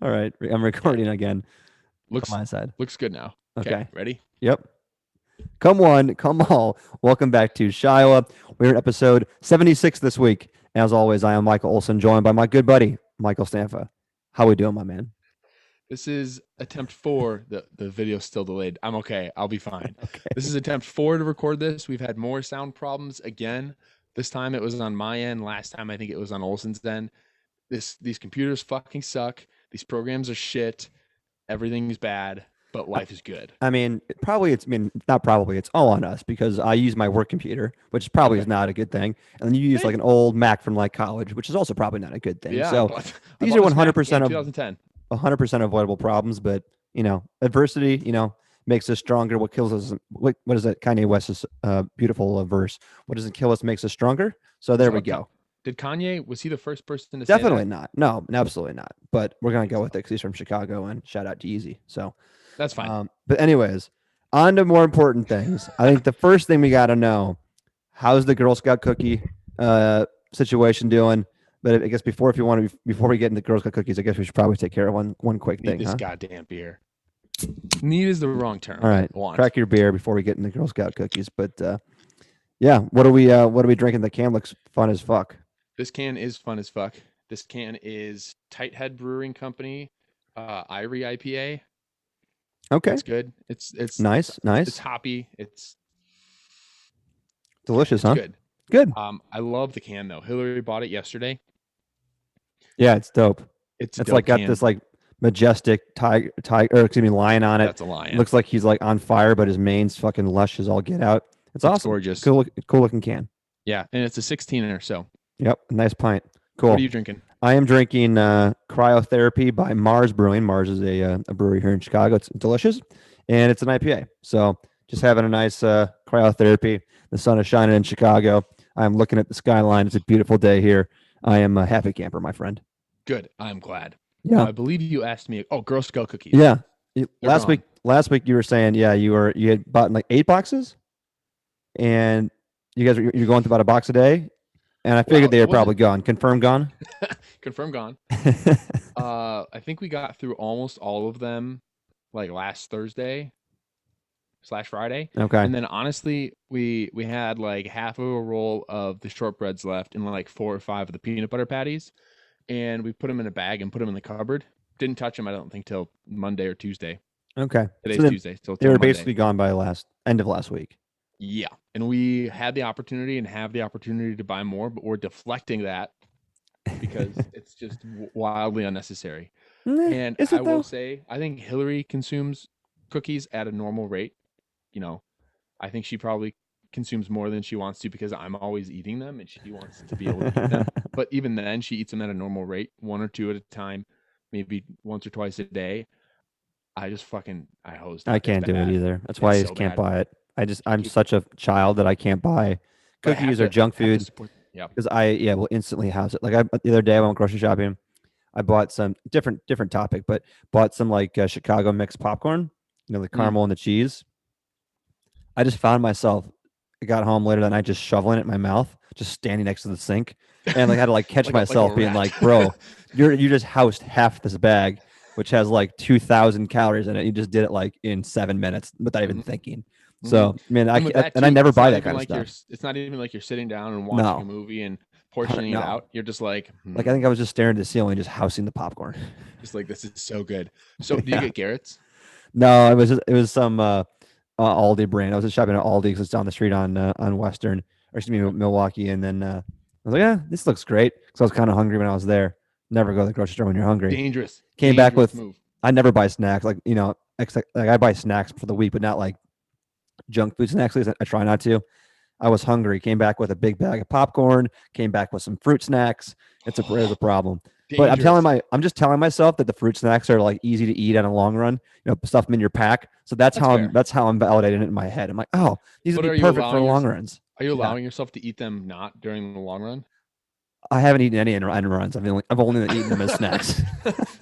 All right, I'm recording again Looks from my side. looks good now. Okay, Okay. ready? Yep. Come on, come all. Welcome back to Shiloh. We're in episode 76 this week. As always, I am Michael Olson, joined by my good buddy, Michael Stanfa. How we doing, my man? This is attempt 4. The video's still delayed. I'm okay. I'll be fine. This Okay. is attempt 4 to record this. We've had more sound problems again. This time it was on my end. Last time I think it was on Olson's end. These computers fucking suck. These programs are shit. Everything's bad, but I life is good. I mean, probably it's, I mean, not probably, it's all on us because I use my work computer, which probably is Okay. not a good thing. And then you use like an old Mac from like college, which is also probably not a good thing. Yeah, I So bought I these bought are this Mac 100% in of 2010. 100% avoidable problems, but adversity, makes us stronger. What kills us? What is that? Kanye West's beautiful verse. What doesn't kill us makes us stronger. So Is there that we what go. did Kanye, was he the first person to say Definitely that? not. No, absolutely not. But we're I gonna think go so. with it because he's from Chicago, and shout out to Easy. So, That's fine. but anyways, on to more important things. I think the first thing we got to know: how's the Girl Scout cookie situation doing? But I guess before, if you want to, before we get into Girl Scout cookies, I guess we should probably take care of one quick Need thing, this huh? goddamn beer. Need is the wrong All term. right, Want. crack your beer before we get into Girl Scout cookies. But yeah, what are we drinking? The can looks fun as fuck. This can is fun as fuck. This can is Tighthead Brewing Company, Irie IPA. Okay, It's good. nice, It's nice, hoppy. It's yeah, delicious, it's huh? good. Good. I love the can though. Hillary bought it yesterday. Yeah, it's dope. It's a It's like dope got can. this like majestic tiger, or excuse me, lion on it. That's a lion. Looks like he's like on fire, but his mane's fucking lush as all get out. It's It's awesome. gorgeous. Cool looking can. Yeah, and it's a 16er. So, Yep, nice pint. what are Cool. you drinking? I am drinking Cryotherapy by Mars Brewing. Mars is a brewery here in Chicago. It's delicious, and it's an IPA. So just having a nice cryotherapy. The sun is shining in Chicago. I'm looking at the skyline. It's a beautiful day here. I am a happy camper, my friend. Good. I'm glad. Now, Yeah, I believe you asked me. Oh, Girl Scout cookies. yeah. They're Last week, gone. you were saying, yeah, you had bought like 8 boxes, and you guys you're going through about a box a day, and I figured Well, they it were wasn't probably gone. Confirmed gone. confirmed gone. I think we got through almost all of them like last Thursday slash Friday. Okay. And then honestly, we had like half of a roll of the shortbreads left and like 4 or 5 of the peanut butter patties. And we put them in a bag and put them in the cupboard. Didn't touch them, I don't think, till Monday or Tuesday. Okay. So Today's then Tuesday, so they till were Monday. basically gone by last end of last week. Yeah. And we had the opportunity and have the opportunity to buy more, but we're deflecting that because it's just wildly unnecessary. And Is I it will though? say, I think Hillary consumes cookies at a normal rate. You know, I think she probably consumes more than she wants to because I'm always eating them and she wants to be able to eat them. But even then, she eats them at a normal rate, 1 or 2 at a time, maybe once or twice a day. I hose I that. It's can't do it bad. either. That's why It's I just so can't bad. buy it. I'm You, such a child that I can't buy but I cookies or junk have to food support. Yeah. because I will instantly house it. Like the other day I went grocery shopping. I bought some different topic, but bought some like Chicago mixed popcorn. The Mm. caramel and the cheese. I just found myself. I got home later that night just shoveling it in my mouth, just standing next to the sink, and like had to like catch like a myself being rat. like, "Bro, you just housed half this bag, which has like 2,000 calories in it. You just did it like in 7 minutes without even hmm thinking." hmm So, man, And with that and I too, never buy that kind of stuff. it's not even like you're sitting down and watching a No, movie and portioning it no. out. You're just like, Like I think I was just staring at the ceiling, just housing the popcorn. just like this is so good. So do you Yeah. get Garrett's? No, it was some Aldi brand. I was just shopping at Aldi because it's down the street on Western, or excuse me, Okay. Milwaukee, and then I was like, yeah, this looks great because I was kind of hungry when I was there. Never go to the grocery store when you're hungry. Dangerous, Came back dangerous with move. I never buy snacks like I buy snacks for the week, but not like junk food snacks. At least I try not to. I was hungry. Came back with a big bag of popcorn. Came back with some fruit snacks. It was a problem. But Dangerous. I'm just telling myself that the fruit snacks are like easy to eat in a long run. Stuff them in your pack. So That's fair. that's how I'm validating it in my head. I'm like, oh, these would But be perfect for long runs. are you Yeah, allowing yourself to eat them not during the long run? I haven't eaten any end runs. I've only eaten them as snacks.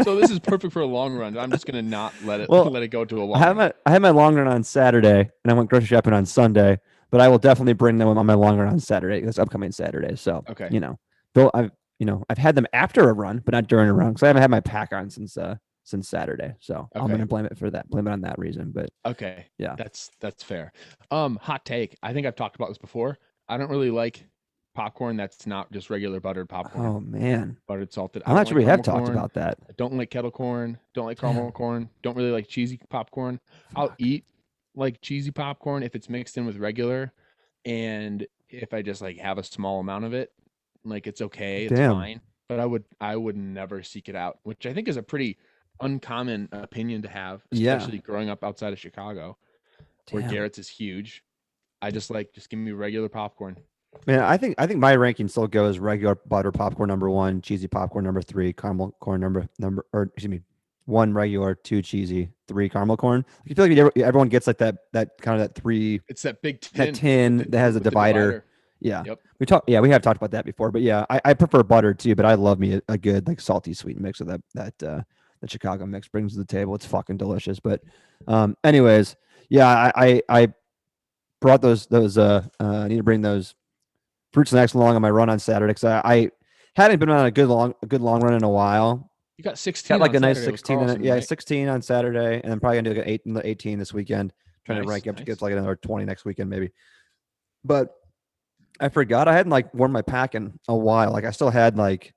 So this is perfect for a long run. I'm just gonna not let it Well, let it go to a long run. I had my long run on Saturday, and I went grocery shopping on Sunday. But I will definitely bring them on my long run on Saturday. This upcoming Saturday. So Okay. you know, though I've had them after a run, but not during a run because I haven't had my pack on since Saturday. So I'm Okay. gonna blame it on that reason. But Okay. yeah. That's fair. Hot take. I think I've talked about this before. I don't really like popcorn that's not just regular buttered popcorn. Oh man, Buttered salted. I I'm don't not sure like we have caramel talked corn. about that. I don't like kettle corn. Don't like caramel Damn. corn. Don't really like cheesy popcorn. I'll Fuck. eat like cheesy popcorn if it's mixed in with regular, and if I just like have a small amount of it, like it's okay, it's Damn. fine. But I would never seek it out, which I think is a pretty uncommon opinion to have, Yeah. especially growing up outside of Chicago, where Damn. Garrett's is huge. I just give me regular popcorn. Man, I think my ranking still goes regular butter popcorn number one, cheesy popcorn number three, caramel corn or excuse me, one regular, two cheesy, three caramel corn. I feel like everyone gets like that kind of that three It's that big that tin with tin the that has a with the divider. divider. Yeah. Yep. We have talked about that before, but yeah, I prefer butter too, but I love me a good like salty sweet mix of the Chicago mix brings to the table. It's fucking delicious. But anyways, yeah, I brought I need to bring those fruit snacks along on my run on Saturday because I hadn't been on a good long run in a while. You got Got 16 like on a nice Saturday with 16 Carlson, yeah, right? 16 on Saturday, and then probably gonna do like an 18 this weekend. Trying to Nice, rank up to get nice. to like another 20 next weekend maybe. But I forgot I hadn't like worn my pack in a while. Like I still had like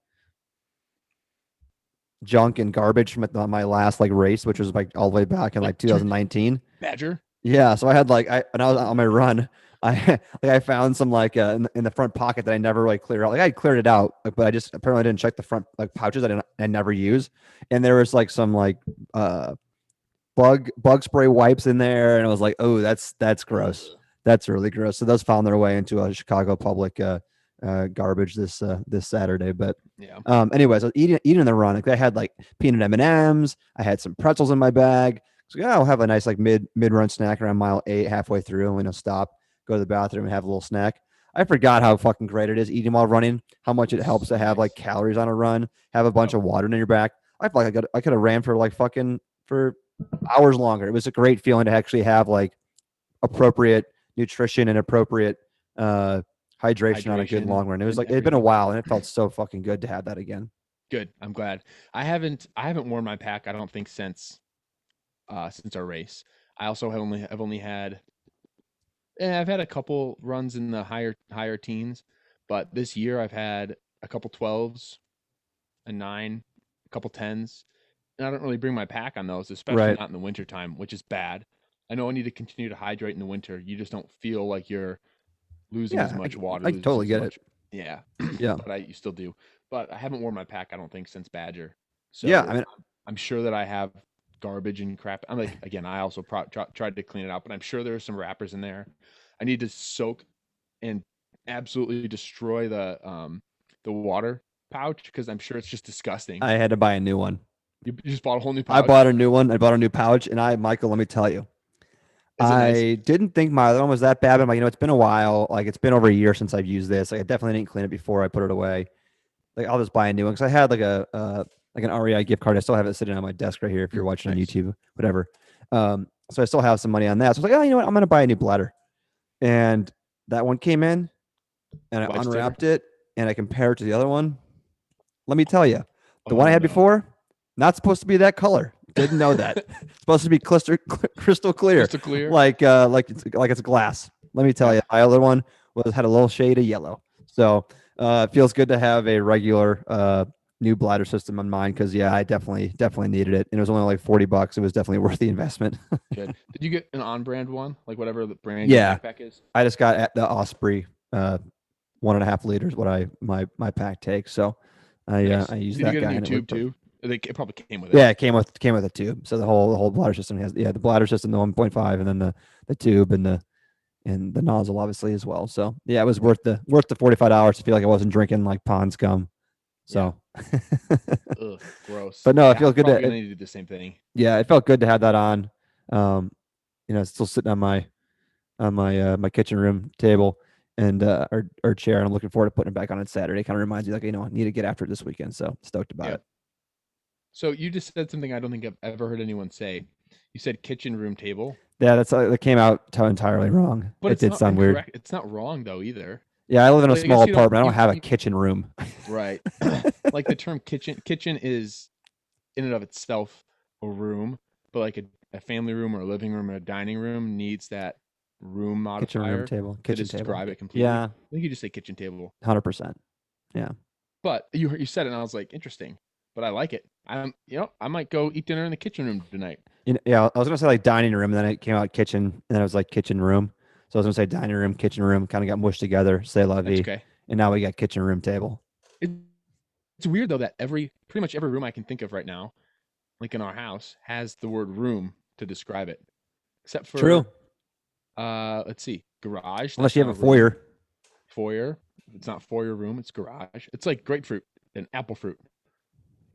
junk and garbage from my last like race, which was like all the way back in Like like 2019. Badger. Yeah, so I had like when I was on my run, I like I found some like in the front pocket that I never like cleared out. Like I cleared it out, but I just apparently didn't check the front like pouches I never use, and there was like some like uh bug spray wipes in there, and I was like, oh, that's gross. Ugh. That's really gross. So those found their way into a Chicago public garbage this Saturday. But Yeah. anyways, I was eating the run. Like I had like peanut M&Ms. I had some pretzels in my bag. So yeah, I'll have a nice like mid run snack around mile 8, halfway through. And stop, go to the bathroom, and have a little snack. I forgot how fucking great it is eating while running. How much it helps So to have like nice. calories on a run. Have a bunch Yep. of water in your back. I feel like I could have ran for like fucking for hours longer. It was a great feeling to actually have like appropriate nutrition and appropriate uh hydration on a good Hydration long run. It was and like it'd been a everything. while and it felt so fucking good to have that again. Good. I'm glad. I haven't worn my pack, I don't think, since our race. I also I've only had I've had a couple runs in the higher teens, but this year I've had a couple 12s, a 9, a couple 10s. And I don't really bring my pack on those, especially Right. not in the winter time, which is bad. I know I need to continue to hydrate in the winter. You just don't feel like you're losing as Yeah, much water, I losing totally as get it. much. Yeah, Yeah. but you still do. But I haven't worn my pack, I don't think, since Badger. Yeah. So I mean, I'm sure that I have garbage and crap. I'm like, again, I also tried to clean it out, but I'm sure there's some wrappers in there. I need to soak and absolutely destroy the water pouch because I'm sure it's just disgusting. I had to buy a new one. You just bought a whole new I pouch. bought a new one. I bought a new pouch, and Michael, let me tell you, Is it nice? I didn't think my other one was that bad. But I'm like, it's been a while. Like, it's been over a year since I've used this. Like, I definitely didn't clean it before I put it away. Like, I'll just buy a new one because I had like like an REI gift card. I still have it sitting on my desk right here. If you're watching on Nice. YouTube, whatever. So I still have some money on that. So I was like, oh, you know what? I'm gonna buy a new bladder. And that one came in, and I Lifesaver? unwrapped it, and I compared it to the other one. Let me tell you, the Oh one I had no. before, not supposed to be that color. Didn't know that. It's supposed to be crystal clear, Crystal clear? like it's glass. Let me tell Yeah. you, my other one had a little shade of yellow. So it feels good to have a regular new bladder system on mine because yeah, I definitely needed it, and it was only like $40. It was definitely worth the investment. Good. Did you get an on-brand one? Like whatever the brand your Yeah, backpack is? I just got at the Osprey 1.5 liters. What my pack takes. So Nice. I use Did you that get a guy, new and it tube worked perfect. too? It probably came with it. Yeah, it came with a tube. So the whole bladder system has the bladder system, the 1.5, and then the tube and the nozzle obviously as well. So yeah, it was Yeah. worth the $45 to feel like I wasn't drinking like pond scum. Yeah. So, Ugh, gross. but no, it Yeah, feels I'm good probably to gonna need to do the same thing. yeah, it felt good to have that on. Um, it's still sitting on my kitchen room table and or chair, and I'm looking forward to putting it back on Saturday. Kind of reminds me like I need to get after it this weekend. So stoked about Yep. it. So you just said something I don't think I've ever heard anyone say. You said kitchen room table, Yeah, that came out entirely wrong. but It it's did not sound weird. incorrect. It's not wrong though either. Yeah, I live in a Like I guess small you don't apartment. I don't have a you kitchen room. right. Like the term kitchen is in and of itself a room, but like a family room or a living room or a dining room needs that room Kitchen room modifier table, to kitchen table. describe it completely. Yeah, I think you just say kitchen table. 100%. Yeah. But you said it and I was like, interesting. But I like it. I might go eat dinner in the kitchen room tonight. Yeah, I was gonna say like dining room, and then it came out kitchen, and then it was like kitchen room. So I was gonna say dining room, kitchen room, kind of got mushed together. Say la That's vie, okay. and now we got kitchen room table. It, it's weird though that pretty much every room I can think of right now, like in our house, has the word room to describe it. Except True, for let's see, garage. unless That's you not have a a room. foyer. Foyer. It's not foyer room. It's garage. It's like grapefruit and apple fruit.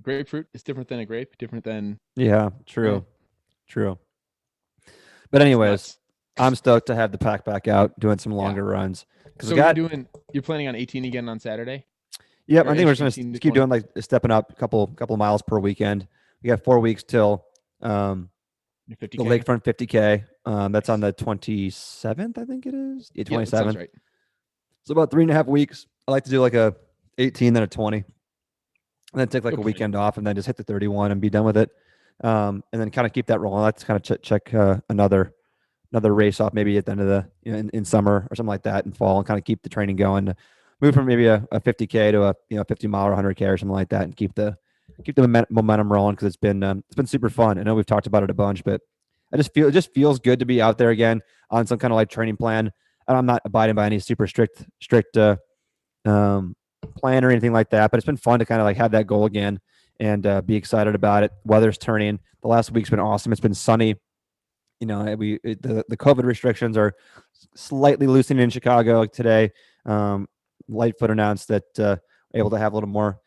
Grapefruit is different than a grape. Different than Yeah, you know. true, true. But It's anyways, nuts. I'm stoked to have the pack back out, doing some Yeah. longer runs because we So you're got. doing. You're planning on 18 again on Saturday Yep, or I think we're just 18 gonna to keep 20. doing like stepping up a couple of miles per weekend. We got 4 weeks till You're the 50K. Lakefront 50K. That's on Nice. the 27th, I think it is. Yeah, Yeah, that sounds 27th. right. So about 3.5 weeks. I like to do like a 18, then a 20, and then take like Good a plan. weekend off, and then just hit the 31 and be done with it. And then kind of keep that rolling. I like to kind of check another race off maybe at the end of the in summer or something like that in fall, and kind of keep the training going. To move from maybe a 50K to a 50 mile or 100K or something like that, and keep the momentum rolling because it's been super fun. I know we've talked about it a bunch, but it just feels good to be out there again on some kind of like training plan. And I'm not abiding by any super strict um, plan or anything like that, but it's been fun to kind of like have that goal again and be excited about it. Weather's turning. The last week's been awesome. It's been sunny. The COVID restrictions are slightly loosening in Chicago today. Lightfoot announced that able to have a little more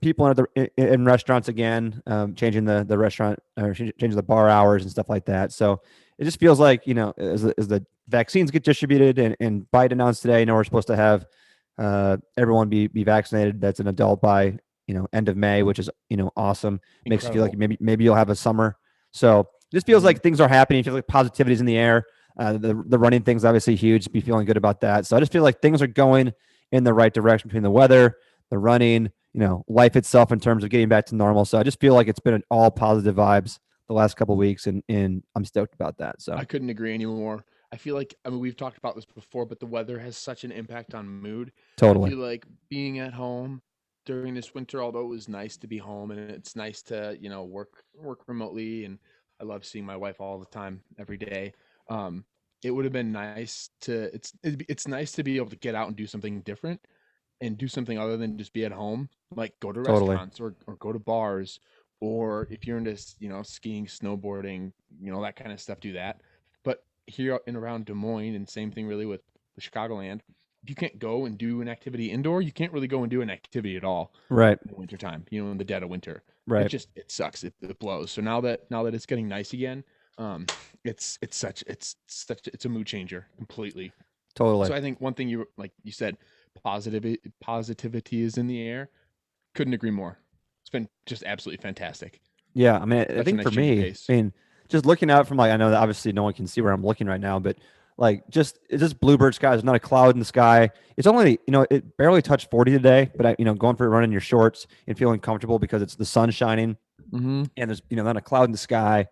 people in restaurants again, changing the restaurant or changing the bar hours and stuff like that. So it just feels like as the vaccines get distributed and Biden announced today, we're supposed to have everyone be vaccinated that's an adult by end of May, which is awesome. Makes you feel like Incredible. maybe you'll have a summer. So it just feels Hmm. like things are happening. It feels like positivity's in the air. The running thing's obviously huge. Be feeling good about that. So I just feel like things are going in the right direction between the weather, the running, life itself in terms of getting back to normal. So I just feel like it's been all positive vibes the last couple of weeks, and I'm stoked about that. I So couldn't agree anymore. I feel like, I mean, we've talked about this before, but the weather has such an impact on mood. I totally, feel like being at home during this winter, although it was nice to be home and it's nice to, work remotely, and I love seeing my wife all the time, every day. Um, it would have been nice to it's nice to be able to get out and do something different and do something other than just be at home, like go to totally, restaurants or go to bars, or if you're into, skiing, snowboarding, that kind of stuff, do that. But here in around Des Moines, and same thing really with the Chicagoland, if you can't go and do an activity indoor, you can't really go and do an activity at all right, in the wintertime, in the dead of winter. right, It sucks. It blows. So now that it's getting nice again, um, it's a mood changer completely. totally. So I think one thing you said, positivity is in the air. Couldn't agree more. It's been just absolutely fantastic. Yeah, I mean, I Such a think nice for change of me, pace. I mean, just looking out from like I know that obviously no one can see where I'm looking right now, but like just it's just bluebird skies. There's not a cloud in the sky. It's only it barely touched 40 today, but going for a run in your shorts and feeling comfortable because it's the sun shining Mm-hmm. and there's not a cloud in the sky,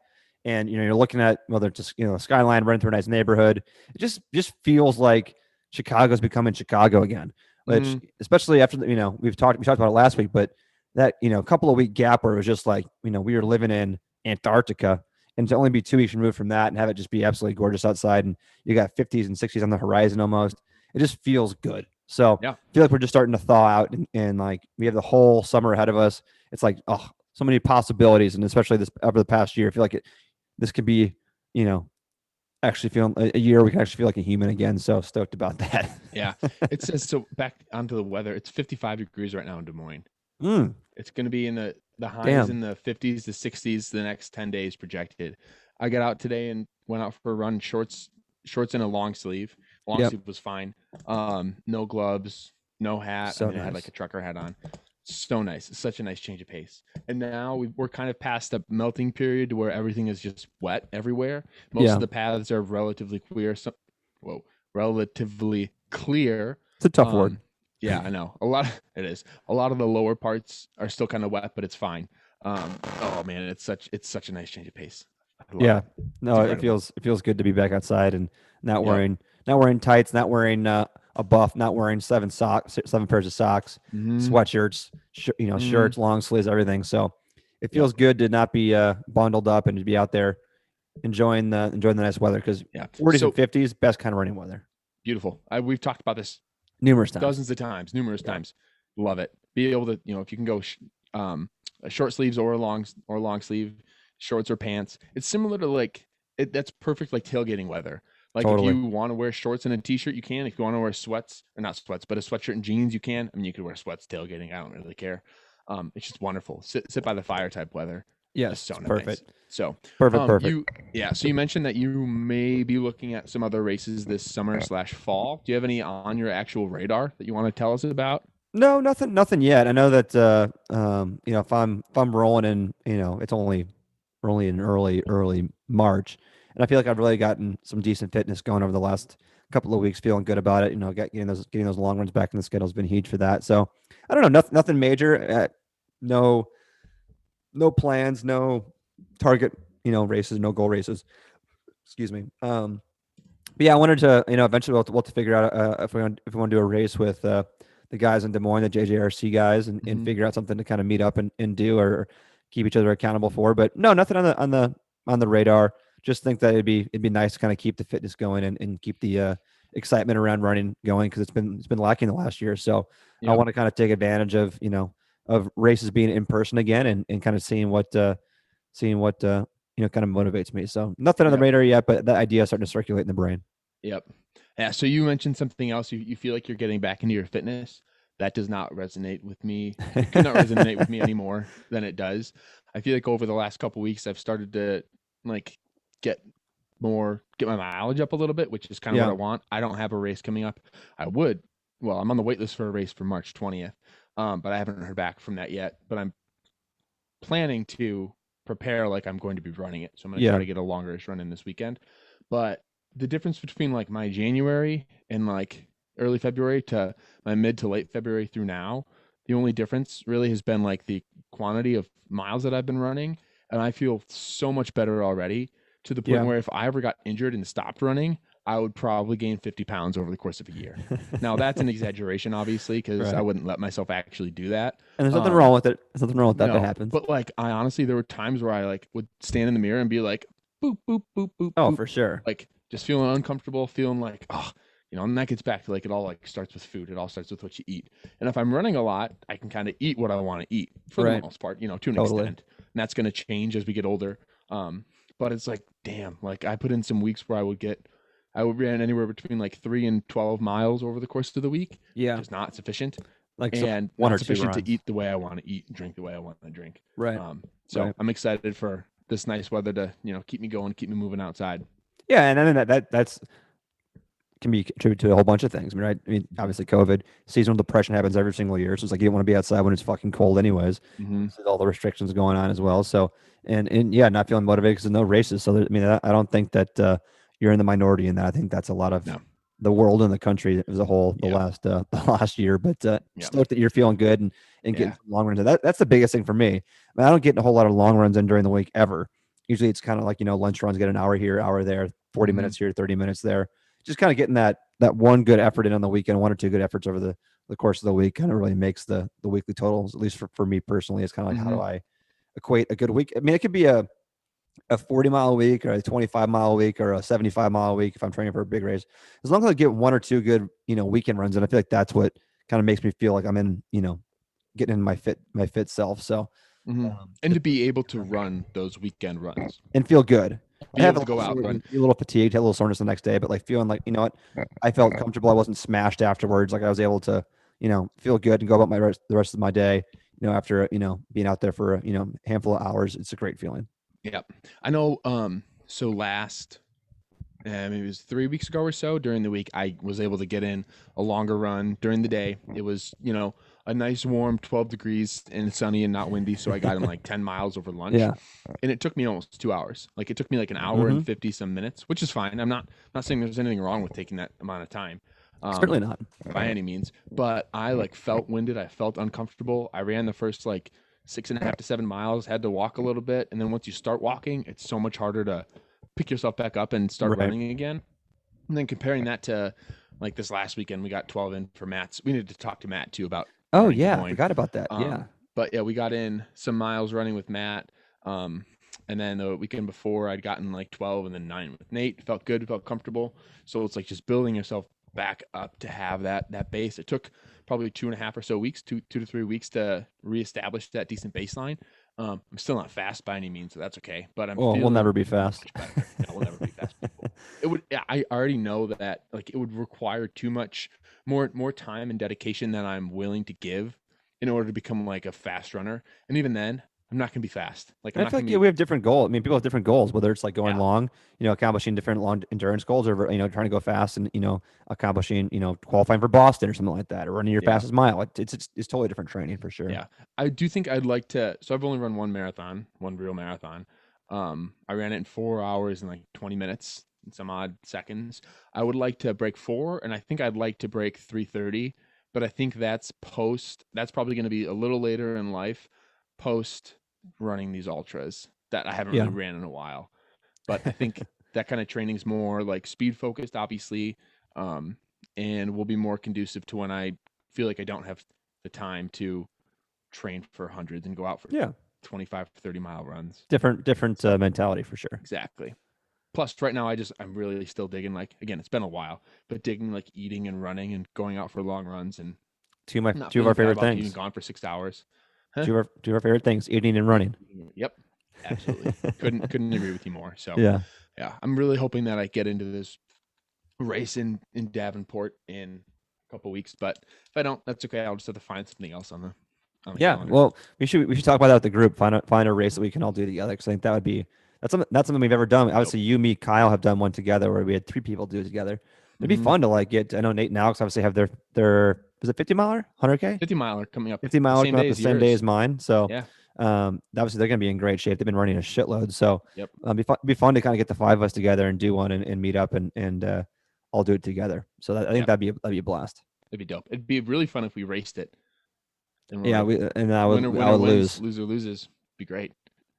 and you're looking at whether it's just a skyline running through a nice neighborhood. It just feels like Chicago's becoming Chicago again, which Mm-hmm. especially after we talked about it last week, but that couple of week gap where it was just like we were living in Antarctica, and to only be 2 weeks removed from that and have it just be absolutely gorgeous outside, and you got 50s and 60s on the horizon almost. It just feels good. So Yeah. I feel like we're just starting to thaw out, and like we have the whole summer ahead of us. It's like, oh, so many possibilities, and especially this over the past year, I feel like this could be, you know, actually feeling a year we can actually feel like a human again. So stoked about that. Yeah. It says so. Back onto the weather. It's 55 degrees right now in Des Moines. Mm, It's going to be in the highs damn. in the 50s to 60s the next 10 days projected. I got out today and went out for a run, shorts and a long sleeve. Long Yep. sleeve was fine. No gloves, no hat. I So mean, I had like nice. a trucker hat on. So nice. It's such a nice change of pace. And now we're kind of past the melting period where everything is just wet everywhere. Most of Yeah. the paths are relatively clear. Relatively clear. It's a tough word. Yeah, I know. It is. A lot of the lower parts are still kind of wet, but it's fine. Oh man, it's such a nice change of pace. I love Yeah. it. It's No, incredible. it feels good to be back outside and Yep. not wearing tights, not wearing a buff, not wearing seven pairs of socks, Mm-hmm. sweatshirts, Mm-hmm. shirts, long sleeves, everything. So it Yep. feels good to not be bundled up and to be out there enjoying the nice weather because Yeah. 40s and So 50s best kind of running weather beautiful. We've talked about this numerous times. dozens of times, numerous Yeah. times. Love it. Be able to, if you can go um, short sleeves or long sleeve shorts or pants. It's similar to like that's perfect like tailgating weather. Like if Totally. you want to wear shorts and a t-shirt, you can. If you want to wear sweats or not sweats, but a sweatshirt and jeans, you can. I mean, you could wear sweats tailgating. I don't really care. It's just wonderful. Sit by the fire type weather. Yes, Just so it's nice. perfect. So, Perfect. so you mentioned that you may be looking at some other races this summer/fall. Do you have any on your actual radar that you want to tell us about? No, nothing yet. I know that if I'm rolling in, we're only in early March, and I feel like I've really gotten some decent fitness going over the last couple of weeks, feeling good about it. Getting those long runs back in the schedule has been huge for that. So I don't know, nothing major. No no plans, no target, races, no goal races. Excuse me. But yeah, I wanted to, eventually we'll have to figure out if we want to do a race with the guys in Des Moines, the JJRC guys, and Mm-hmm. figure out something to kind of meet up and do or keep each other accountable for. But no, nothing on the radar. Just think that it'd be nice to kind of keep the fitness going and keep the excitement around running going because it's been lacking the last year. So I Yep. want to kind of take advantage of of races being in person again and kind of seeing what kind of motivates me. So nothing on the Yep. radar yet, but that idea is starting to circulate in the brain. Yep. Yeah. So you mentioned something else. You feel like you're getting back into your fitness. That does not resonate with me. It could not resonate with me anymore than it does. I feel like over the last couple weeks, I've started to like get get my mileage up a little bit, which is kind of what Yeah. I want. I don't have a race coming up. I would. Well, I'm on the wait list for a race for March 20th, but I haven't heard back from that yet. But I'm planning to prepare like I'm going to be running it. So I'm going to try Yeah. to get a longerish run in this weekend. But the difference between like my January and like early February to my mid to late February through now, the only difference really has been like the quantity of miles that I've been running. And I feel so much better already to the point Yeah. where if I ever got injured and stopped running, I would probably gain 50 pounds over the course of a year. Now that's an exaggeration, obviously, because I Right. wouldn't let myself actually do that. And there's nothing Um, wrong with it. There's nothing wrong with that. That no, happens. but like I honestly, there were times where I like would stand in the mirror and be like, boop, boop, boop, boop, Oh, boop, for sure. like just feeling uncomfortable, feeling like, oh, and that gets back to like it all like starts with food. It all starts with what you eat. And if I'm running a lot, I can kind of eat what I want to eat for the Right. most part, to an Totally. extent. And that's going to change as we get older. But it's like, damn, like I put in some weeks where I would run anywhere between like 3 and 12 miles over the course of the week, Yeah. just not sufficient Like and one not or two sufficient to runs. eat the way I want to eat and drink the way I want to drink. Right. So Right. I'm excited for this nice weather to, keep me going, keep me moving outside. Yeah, and then that's can be contributed to a whole bunch of things. I mean, right? I mean, obviously, COVID, seasonal depression happens every single year. So it's like you don't want to be outside when it's fucking cold, anyways. Mm-hmm. With all the restrictions going on as well. So and yeah, not feeling motivated because there's no races. So I don't think that you're in the minority in that. I think that's a lot of No. the world and the country as a whole the Yep. last the last year. But Yep. stoked that you're feeling good and getting Yeah. some long runs. That's the biggest thing for me. I mean, I don't get a whole lot of long runs in during the week ever. Usually it's kind of like lunch runs, get an hour here, hour there, 40 Mm-hmm. minutes here, 30 minutes there, just kind of getting that one good effort in on the weekend, one or two good efforts over the course of the week kind of really makes the weekly totals, at least for me personally. It's kind of like, how Mm-hmm. do I equate a good week? I mean, it could be a 40-mile week or a 25-mile week or a 75-mile week if I'm training for a big race. As long as I get one or two good, weekend runs, and I feel like that's what kind of makes me feel like I'm in, getting in my fit self. So, Mm-hmm. And to be able to run those weekend runs, and feel good. I be have able to go out and run. be a little fatigued, had a little soreness the next day, but like feeling like, I felt comfortable. I wasn't smashed afterwards. Like I was able to, feel good and go about the rest of my day, after, being out there for handful of hours. It's a great feeling. Yep. I know. So maybe it was 3 weeks ago or so during the week, I was able to get in a longer run during the day. It was, a nice warm 12 degrees and sunny and not windy. So I got in like 10 miles over lunch Yeah. and it took me almost 2 hours. Like it took me like an hour Mm-hmm. and 50 some minutes, which is fine. I'm not saying there's anything wrong with taking that amount of time. Certainly not. by any means, but I like felt winded. I felt uncomfortable. I ran the first like 6.5 to 7 miles, had to walk a little bit. And then once you start walking, it's so much harder to pick yourself back up and start Right. running again. And then comparing that to like this last weekend, we got 12 in for Matt's. We needed to talk to Matt too about Oh running Des yeah, I Moines. forgot about that. Yeah. But yeah, we got in some miles running with Matt. And then the weekend before, I'd gotten like 12 and then 9 with Nate. Felt good, felt comfortable. So it's like just building yourself back up to have that base. It took probably 2.5 or so weeks, 2 to 3 weeks to reestablish that decent baseline. I'm still not fast by any means, so that's okay. But I'm Well, we'll feeling never be fast. much better. No, we'll never be fast people. It would. I already know that like it would require too much more time and dedication than I'm willing to give in order to become like a fast runner. And even then, I'm not gonna be fast. Like I'm I not feel gonna like be. we have different goals. I mean, people have different goals, whether it's like going Yeah. long, accomplishing different long endurance goals, or trying to go fast and accomplishing, qualifying for Boston or something like that, or running your Yeah. fastest mile. It's totally different training for sure. Yeah. I do think I'd like to. So I've only run one marathon, one real marathon. I ran it in 4 hours and like 20 minutes and some odd seconds. I would like to break 4, and I think I'd like to break 3:30. But I think that's post. That's probably going to be a little later in life, post running these ultras that I haven't really Yeah. ran in a while. But I think that kind of training is more like speed focused, obviously, um, and will be more conducive to when I feel like I don't have the time to train for hundreds and go out for Yeah. 25 30 mile runs. Different So mentality for sure. exactly. Plus right now I'm really still digging, like, again, it's been a while, but digging like eating and running and going out for long runs and not Two of our feeling bad favorite about being things. gone for 6 hours. Huh? Two of our favorite things: eating and running. Yep. Absolutely. Couldn't agree with you more. So Yeah. yeah, I'm really hoping that I get into this race in Davenport in a couple weeks, but if I don't, that's okay. I'll just have to find something else on the Yeah. calendar. Well, we should talk about that with the group. Find a race that we can all do together. Because I think that's something we've ever done. Obviously, you, me, Kyle have done one together where we had 3 people do it together. It'd be fun to like get. I know Nate and Alex obviously have their was it 50 miler 100K 50 miler coming up 50 the miler same coming up day the as same day yours. as mine. So Yeah. obviously they're going to be in great shape. They've been running a shitload. So Yep. be fun to kind of get the 5 of us together and do one and meet up and all do it together. So I think Yep. that'd be a blast. It'd be dope. It'd be really fun if we raced it and we're Yeah, like, I would winner wins, lose. loser loses. Be great.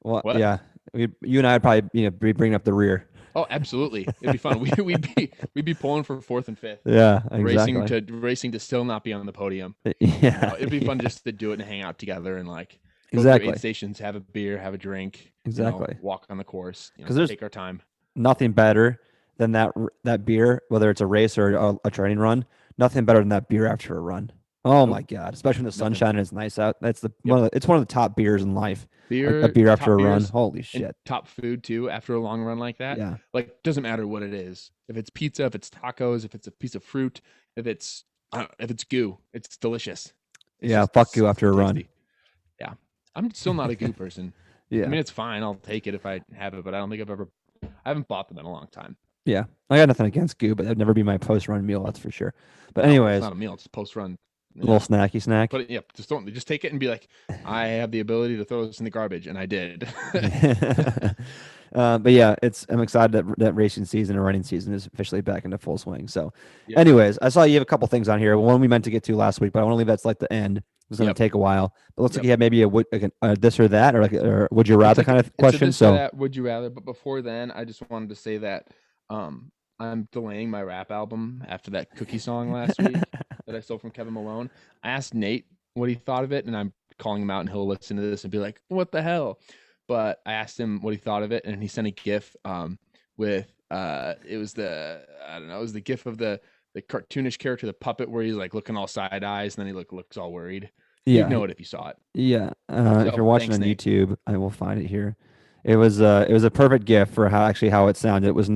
Well, What? yeah, you and I would probably be bringing up the rear. Oh, absolutely. It'd be fun. We'd be pulling for fourth and fifth, Yeah, racing exactly. to still not be on the podium. Yeah, It'd be fun yeah, just to do it and hang out together and like go through aid exactly, stations, have a beer, have a drink, exactly. walk on the course, Because there's take our time. nothing better than that beer, whether it's a race or a training run. Nothing better than that beer after a run. Oh my Nope, god, especially when the sun's nothing. shining and it's nice out. That's Yep. it's one of the top beers in life. A Beer, beer after top a run. beers, Holy and shit. top food too after a long run like that. Yeah. Like, doesn't matter what it is. If it's pizza, if it's tacos, if it's a piece of fruit, if it's goo, it's delicious. It's Yeah, just fuck you so after a run. tasty. Yeah, I'm still not a goo person. I Yeah. mean, it's fine. I'll take it if I have it, but I don't think I haven't bought them in a long time. Yeah. I got nothing against goo, but that'd never be my post run meal, that's for sure. But No, it's anyways, not a meal. It's a post run. a little snacky snack. Put it. Yeah, just take it and be like, I have the ability to throw this in the garbage, and I did. But yeah, I'm excited that racing season and running season is officially back into full swing. So, Yep. anyways, I saw you have a couple things on here. One we meant to get to last week, but I want to leave that's like the end. It's going to Yep. take a while. But looks like Yep. you have maybe a this or that, or would you rather kind of It's a question. this or So, that, would you rather? But before then, I just wanted to say that I'm delaying my rap album after that Cookie song last week that I stole from Kevin Malone. I asked Nate what he thought of it, and I'm calling him out, and he'll listen to this and be like, "What the hell?" But I asked him what he thought of it, and he sent a GIF with it was the GIF of the cartoonish character, the puppet, where he's like looking all side eyes, and then he looks all worried. You'd yeah, know it if you saw it. yeah. So If you're watching thanks, on Nate. YouTube, I will find it here. It was a perfect gift for how it sounded. It was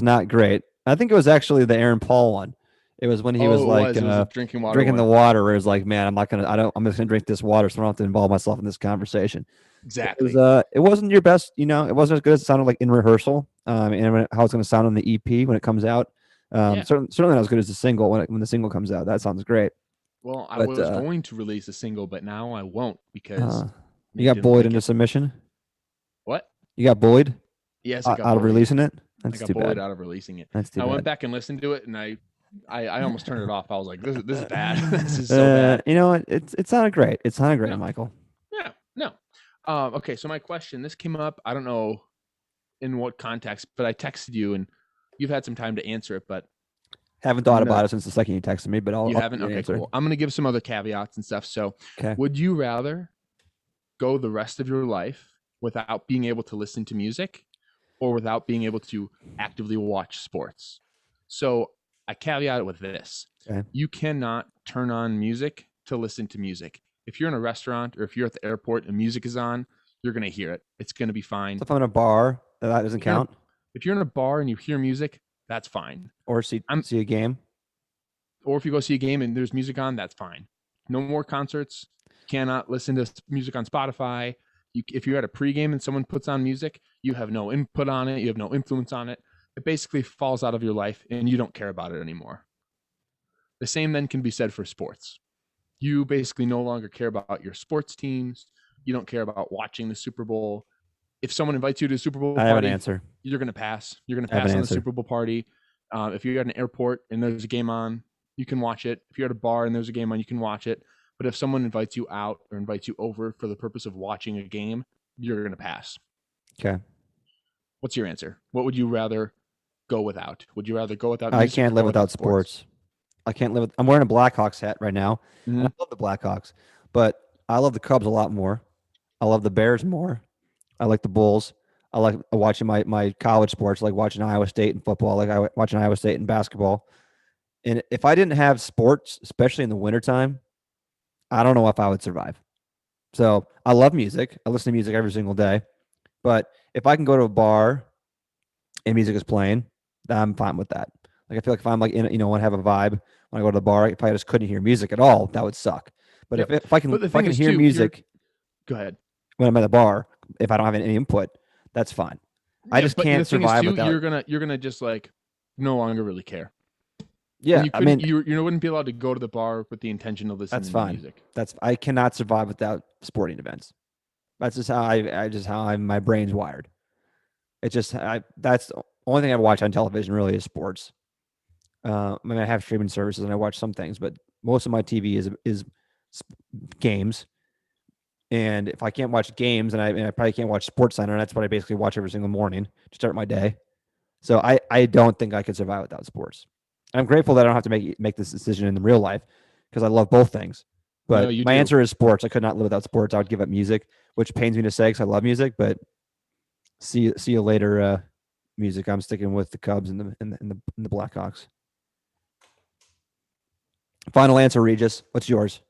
not great. I think it was actually the Aaron Paul one. It was when he was Oh, like it was a drinking water drinking the one. water, where it's like, man, I'm just gonna drink this water, so I don't have to involve myself in this conversation. Exactly. It wasn't your best, it wasn't as good as it sounded like in rehearsal, how it's gonna sound on the EP when it comes out. Yeah. Certainly not as good as the single when the single comes out. That sounds great. Well, I But was going to release a single, but now I won't because you Nate got didn't bullied like into it. submission. What? You got bullied Yes, I got out of bullied. releasing it. I That's got too bullied bad. out of releasing it. That's too I went bad. back and listened to it, and I almost turned it off. I was like, this is bad. This is so bad. You know what? It sounded great. It sounded great, No, Michael. yeah, no. Okay, so my question, this came up, I don't know in what context, but I texted you and you've had some time to answer it, but Haven't I'm thought gonna about it since the second you texted me, but you I'll haven't? give you an Okay, answer. cool. I'm gonna give some other caveats and stuff. So Okay. would you rather go the rest of your life without being able to listen to music or without being able to actively watch sports? So I caveat it with this. Okay. You cannot turn on music to listen to music. If you're in a restaurant or if you're at the airport and music is on, you're going to hear it. It's going to be fine. So if I'm in a bar, that doesn't If you're in a, count. if you're in a bar and you hear music, that's fine. Or see I'm a game. or if you go see a game and there's music on, that's fine. No more concerts. Cannot listen to music on Spotify. If you're at a pregame and someone puts on music, you have no input on it. You have no influence on it. It basically falls out of your life and you don't care about it anymore. The same then can be said for sports. You basically no longer care about your sports teams. You don't care about watching the Super Bowl. If someone invites you to a Super Bowl I have an party, answer. you're going to pass. You're going to I have an pass on the answer. Super Bowl party. If you're at an airport and there's a game on, you can watch it. If you're at a bar and there's a game on, you can watch it. But if someone invites you out or invites you over for the purpose of watching a game, you're going to pass. Okay. What's your answer? What would you rather go without? Would you rather go without I music can't or live go without sports. I can't live with. I'm wearing a Blackhawks hat right now. And I Mhm. love the Blackhawks, but I love the Cubs a lot more. I love the Bears more. I like the Bulls. I like watching my college sports, like watching Iowa State in football, like watching Iowa State in basketball. And if I didn't have sports, especially in the wintertime, I don't know if I would survive. So I love music. I listen to music every single day. But if I can go to a bar and music is playing, I'm fine with that. Like I feel like if I'm like in, want to have a vibe when I go to the bar, if I just couldn't hear music at all, that would suck. But Yep. if I can But the if I thing can is, hear too, music go ahead. when I'm at the bar, if I don't have any input, that's fine. I Yeah, just but the can't thing is, survive too, without. you're gonna just like no longer really care. And Yeah, you I couldn't mean you wouldn't be allowed to go to the bar with the intention of that's listening to fine. music. I cannot survive without sporting events. That's just how my brain's wired. It's just that's the only thing I watch on television really is sports. I mean, I have streaming services and I watch some things, but most of my TV is games. And if I can't watch games, and I probably can't watch Sports Center, and that's what I basically watch every single morning to start my day. So I don't think I could survive without sports. I'm grateful that I don't have to make this decision in the real life because I love both things. No, But you my do. answer is sports. I could not live without sports. I would give up music, which pains me to say because I love music. But see you later, music. I'm sticking with the Cubs and the Blackhawks. Final answer, Regis. What's yours?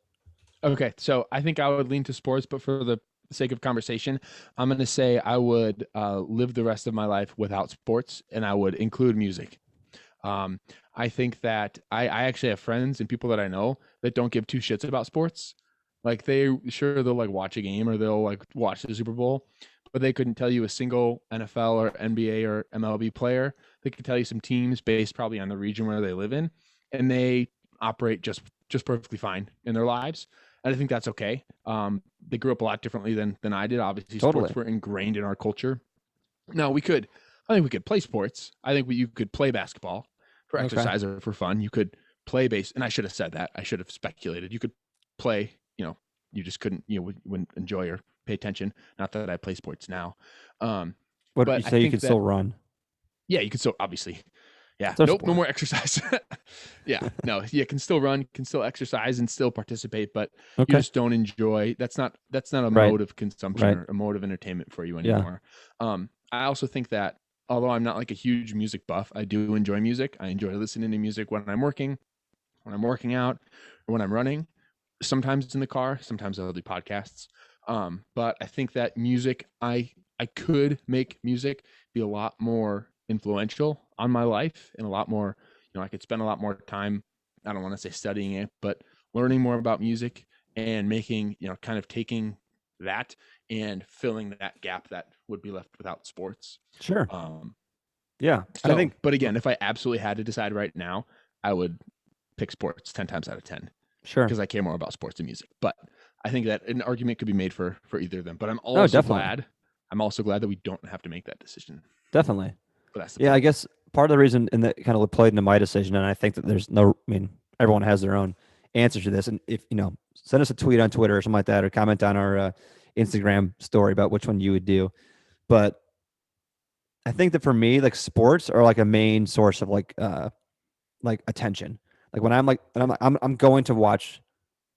Okay, so I think I would lean to sports, but for the sake of conversation, I'm going to say I would live the rest of my life without sports, and I would include music. Um, I think that I actually have friends and people that I know that don't give two shits about sports. Like they'll like watch a game or they'll like watch the Super Bowl, but they couldn't tell you a single NFL or NBA or MLB player. They could tell you some teams based probably on the region where they live in, and they operate just perfectly fine in their lives. And I think that's okay. They grew up a lot differently than I did. Obviously, Totally. sports were ingrained in our culture. Now I think we could play sports. I think you could play basketball for Okay. exercise or for fun. You could play base, and I should have said that. I should have speculated. You could play. You just couldn't. Wouldn't enjoy or pay attention. Not that I play sports now. What But you I say? You think could that still run. yeah, you can still obviously. Yeah, It's a nope, no sport. more exercise. Yeah, no, you can still run, can still exercise, and still participate, but you Okay. just don't enjoy. That's not a Right. mode of consumption Right. or a mode of entertainment for you Yeah. anymore. I also think that although I'm not like a huge music buff, I do enjoy music. I enjoy listening to music when I'm working, when I'm working out, or when I'm running. Sometimes it's in the car, sometimes I'll do podcasts. But I think that I could make music be a lot more influential on my life and a lot more, I could spend a lot more time, I don't want to say studying it, but learning more about music and making, kind of taking that and filling that gap that would be left without sports. Sure. Um, Yeah. I so, think. but again, if I absolutely had to decide right now, I would pick sports 10 times out of 10 Sure. because I care more about sports and music. But I think that an argument could be made for either of them. But Oh, definitely. I'm also glad that we don't have to make that decision. Definitely. But that's the Yeah. I point. guess part of the reason, and that kind of played into my decision, and I think that there's no, I mean, everyone has their own answer to this, and if send us a tweet on Twitter or something like that, or comment on our Instagram story about which one you would do. But I think that for me, like sports are like a main source of like attention. Like when I'm like, and I'm going to watch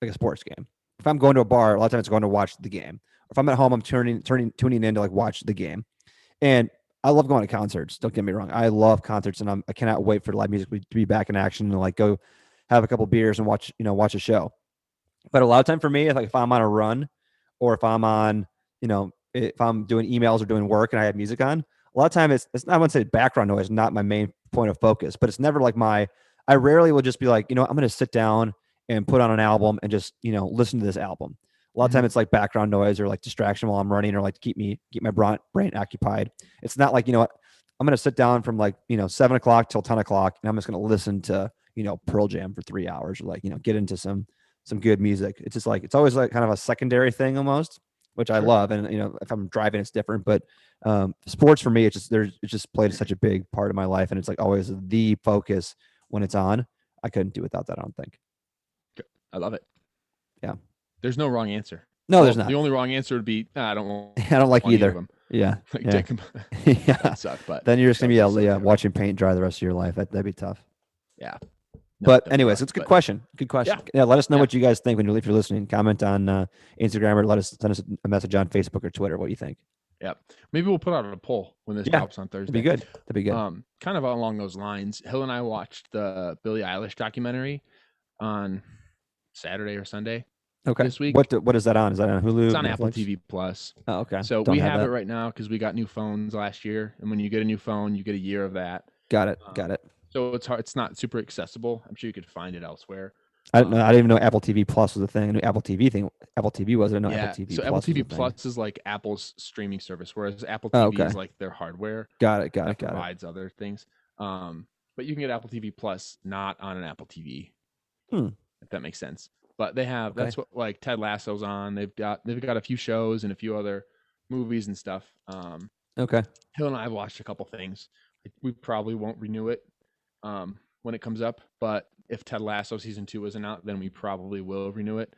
like a sports game. If I'm going to a bar, a lot of times I'm going to watch the game. If I'm at home, I'm tuning in to like watch the game. And I love going to concerts. Don't get me wrong. I love concerts, and I cannot wait for live music to be back in action and like go have a couple beers and watch a show. But a lot of time for me, if I'm on a run, or if I'm on, if I'm doing emails or doing work and I have music on, a lot of time it's I wouldn't say background noise, not my main point of focus, but it's never like I rarely will just be like, I'm going to sit down and put on an album and just, listen to this album. A lot of time it's like background noise or like distraction while I'm running, or like to keep my brain occupied. It's not like, what, I'm going to sit down from like, 7 o'clock till 10 o'clock, and I'm just going to listen to, Pearl Jam for 3 hours, or like, get into some good music. It's just like, it's always like kind of a secondary thing almost, which I love. And, if I'm driving, it's different, but sports for me, it's just played such a big part of my life. And it's like always the focus when it's on. I couldn't do without that, I don't think. I love it. Yeah. There's no wrong answer. No, there's not. The only wrong answer would be, I don't want I don't like either. of them. Yeah. Like, yeah. yeah. That suck, but then you're just going to be watching paint dry the rest of your life. That'd be tough. Yeah. No, but anyways, it's a good question. Good question. Yeah, let us know what you guys think if you're listening. Comment on Instagram, or send us a message on Facebook or Twitter. What do you think? Yeah. Maybe we'll put out a poll when this drops on Thursday. That'd be good. Kind of along those lines, Hill and I watched the Billie Eilish documentary on Saturday or Sunday. Okay. This week. What is that on? Is that on Hulu? It's on Netflix? Apple TV Plus. Oh, okay. So we have it right now because we got new phones last year, and when you get a new phone, you get a year of that. Got it. So it's hard. It's not super accessible. I'm sure you could find it elsewhere. I don't know. I didn't even know Apple TV Plus was a thing. I knew Apple TV was. I didn't know Apple TV. So Apple TV Plus is like Apple's streaming service, whereas Apple TV is like their hardware. Got it. Provides other things. But you can get Apple TV Plus not on an Apple TV. If that makes sense. But they have that's what like Ted Lasso's on. They've got a few shows and a few other movies and stuff. Okay. Hill and I have watched a couple things. We probably won't renew it when it comes up, but if Ted Lasso season 2 isn't out, then we probably will renew it.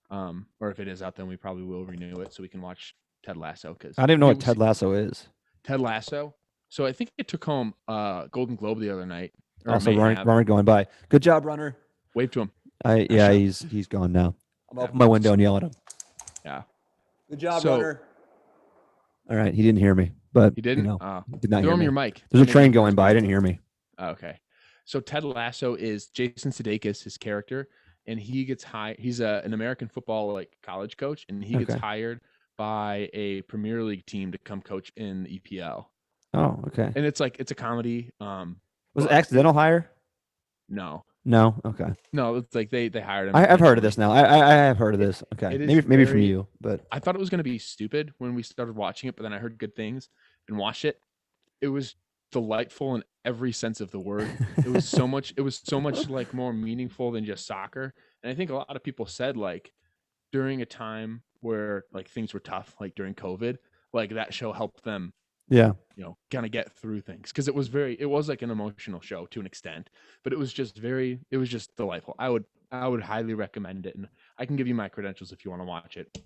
Or if it is out, then we probably will renew it so we can watch Ted Lasso. Because I don't even know what Ted Lasso is. Ted Lasso. So I think it took home Golden Globe the other night. Also, runner going by. Good job, runner. Wave to him. He's gone now. I'm open my window and yell at him. Yeah. Good job, runner. All right, he didn't hear me, but he didn't. Did not throw hear him me. Your mic. There's a train going by. I didn't hear me. Okay. So Ted Lasso is Jason Sudeikis, his character, and he gets hired. He's an American football college coach, and he gets hired by a Premier League team to come coach in the EPL. Oh, okay. And it's a comedy. Was it accidental hire? No. Okay. No, it's like they hired him. I've heard of this now. I have heard of this. Okay. Maybe from you, but I thought it was going to be stupid when we started watching it, but then I heard good things and watched it. It was delightful in every sense of the word. It was so much like more meaningful than just soccer. And I think a lot of people said like during a time where like things were tough, like during COVID, like that show helped them kind of get through things, because it was like an emotional show to an extent, but it was just delightful. I would highly recommend it, and I can give you my credentials if you want to watch it.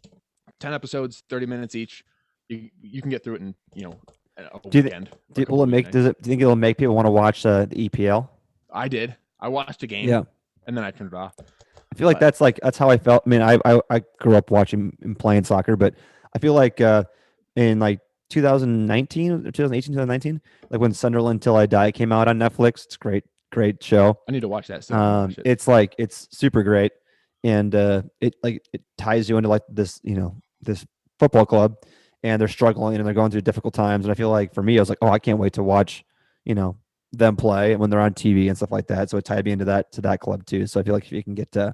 10 episodes, 30 minutes each. You can get through it in a weekend. Do you think it'll make people want to watch the EPL? I did. I watched a game and then I turned it off. I feel like that's how I felt. I mean, I grew up watching and playing soccer, but I feel like in like 2019 or 2018, 2019, like when Sunderland Till I Die came out on Netflix. It's great show. I need to watch that. It's super great, and it ties you into like this this football club, and they're struggling and they're going through difficult times. And I feel like for me, I was like, I can't wait to watch them play when they're on TV and stuff like that. So it tied me into that club too. So I feel like if you can get a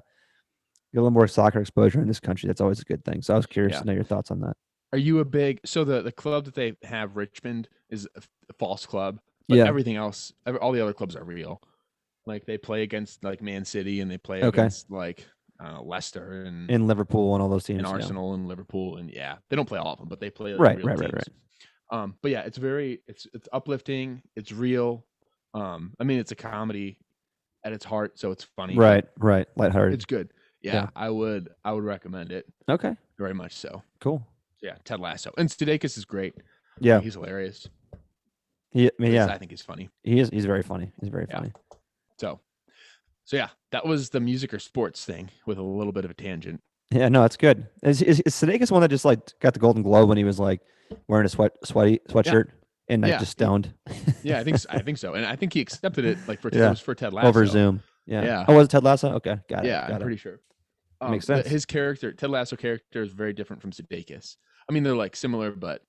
little more soccer exposure in this country, that's always a good thing. So I was curious to know your thoughts on that. Are you so the club that they have, Richmond, is a false club, but everything else, all the other clubs are real. Like they play against like Man City, and they play against like Leicester and Liverpool and all those teams, and Arsenal and Liverpool, and they don't play all of them, but they play right. But yeah, it's uplifting, it's real. I mean, it's a comedy at its heart, so it's funny. Right. Lighthearted. It's good. Yeah. Yeah, I would recommend it Okay. very much so. Cool. Yeah, Ted Lasso. And Sudeikis is great. Yeah. He's hilarious. I mean, At least yeah. I think he's funny. He's very funny. He's very Yeah. funny. So yeah, that was the music or sports thing with a little bit of a tangent. Yeah, no, it's good. Is Sudeikis one that just like got the Golden Globe when he was like wearing a sweatshirt and like Yeah. just stoned? Yeah, I think so. And I think he accepted it like it Yeah. was for Ted Lasso. Over Zoom. Yeah. Yeah. Oh, was it Ted Lasso? Okay, got it. Yeah, got I'm it. pretty sure. Makes sense. His character, Ted Lasso character, is very different from Sudeikis. I mean, they're like similar, but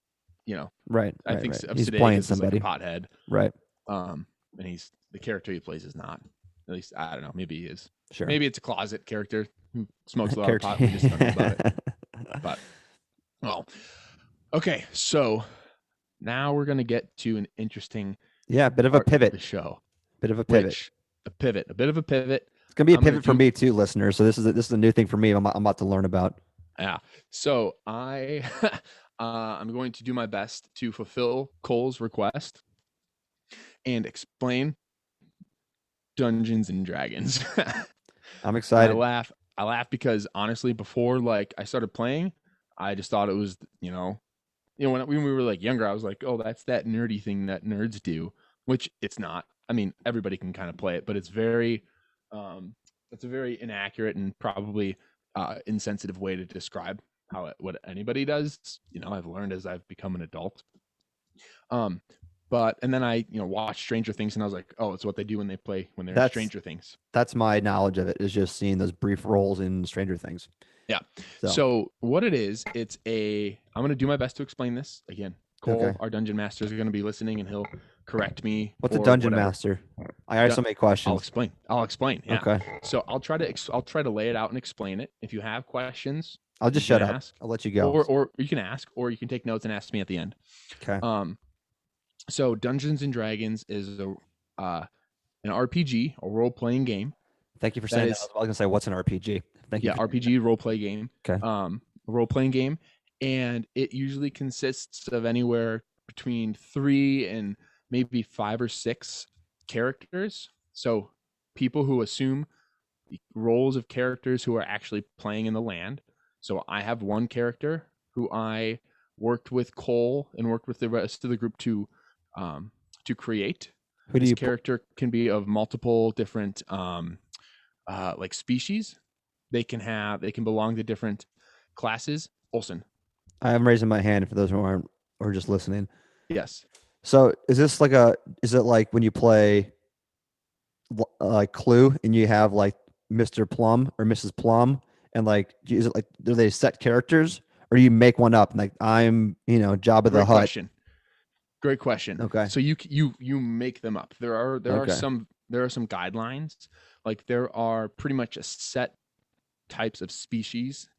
Right. I think He's playing Sudeikis is somebody. like a pothead. Right. And he's the character he plays is not. At least I don't know. Maybe he is. Sure. Maybe it's a closet character who smokes a lot of pot. We just don't know about it. But well, okay. So now we're gonna get to an interesting bit of a pivot. the show. Bit of a pivot. A bit of a pivot. It's gonna be a pivot for me too, listeners. So this is a new thing for me. I'm about to learn about. Yeah. So I'm going to do my best to fulfill Cole's request and explain Dungeons and Dragons. I'm excited. I laugh because honestly, before like I started playing, I just thought it was, when we were like younger, I was like, oh, that's that nerdy thing that nerds do, which it's not. I mean, everybody can kind of play it, but it's very, it's a very inaccurate and probably insensitive way to describe what anybody does. I've learned as I've become an adult. And then I, watched Stranger Things and I was like, oh, it's what they do when they're in Stranger Things. That's my knowledge of it, is just seeing those brief roles in Stranger Things. Yeah. So what it is, I'm going to do my best to explain this. Again, Cole, our dungeon master, is going to be listening and he'll correct me. What's a dungeon master? I have so many questions. I'll explain. Yeah. Okay. So I'll try to lay it out and explain it. If you have questions, I'll just shut up. I'll let you go. Or you can ask, or you can take notes and ask me at the end. Okay. So Dungeons and Dragons is an RPG, a role-playing game. Thank you for saying that. I was going to say, what's an RPG? Thank you. Yeah, RPG role-play game. Okay. Role-playing game, and it usually consists of anywhere between 3 and maybe 5 or 6 characters. So people who assume the roles of characters who are actually playing in the land. So I have one character who I worked with Cole and worked with the rest of the group to create. Who do this you character can be of multiple different like species. They can belong to different classes. Olsen. I am raising my hand for those who aren't or just listening. Yes. So is it like when you play like Clue and you have like Mr. Plum or Mrs. Plum, and like, is it like, do they set characters or do you make one up? Like I'm, Jabba the Hutt. Great question. Okay. So you make them up. There are some guidelines. Like there are pretty much a set types of species.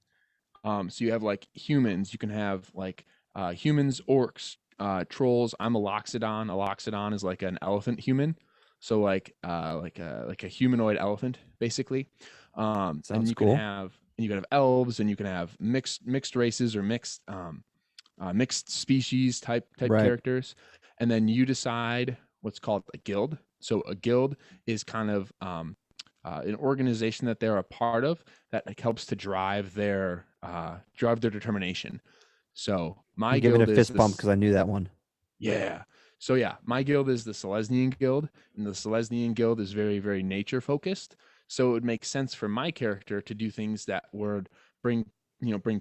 So you have like humans. You can have like humans, orcs, trolls. I'm a loxodon. A loxodon is like an elephant human. So like a humanoid elephant, basically. Sounds and you cool. You can have elves, and you can have mixed races or mixed species type right. characters, and then you decide what's called a guild. So a guild is kind of an organization that they're a part of that like helps to drive their determination. So my guild is a fist bump because I knew that one. Yeah. So yeah, my guild is the Selesnian Guild, and the Selesnian Guild is very, very nature focused. So it would make sense for my character to do things that would bring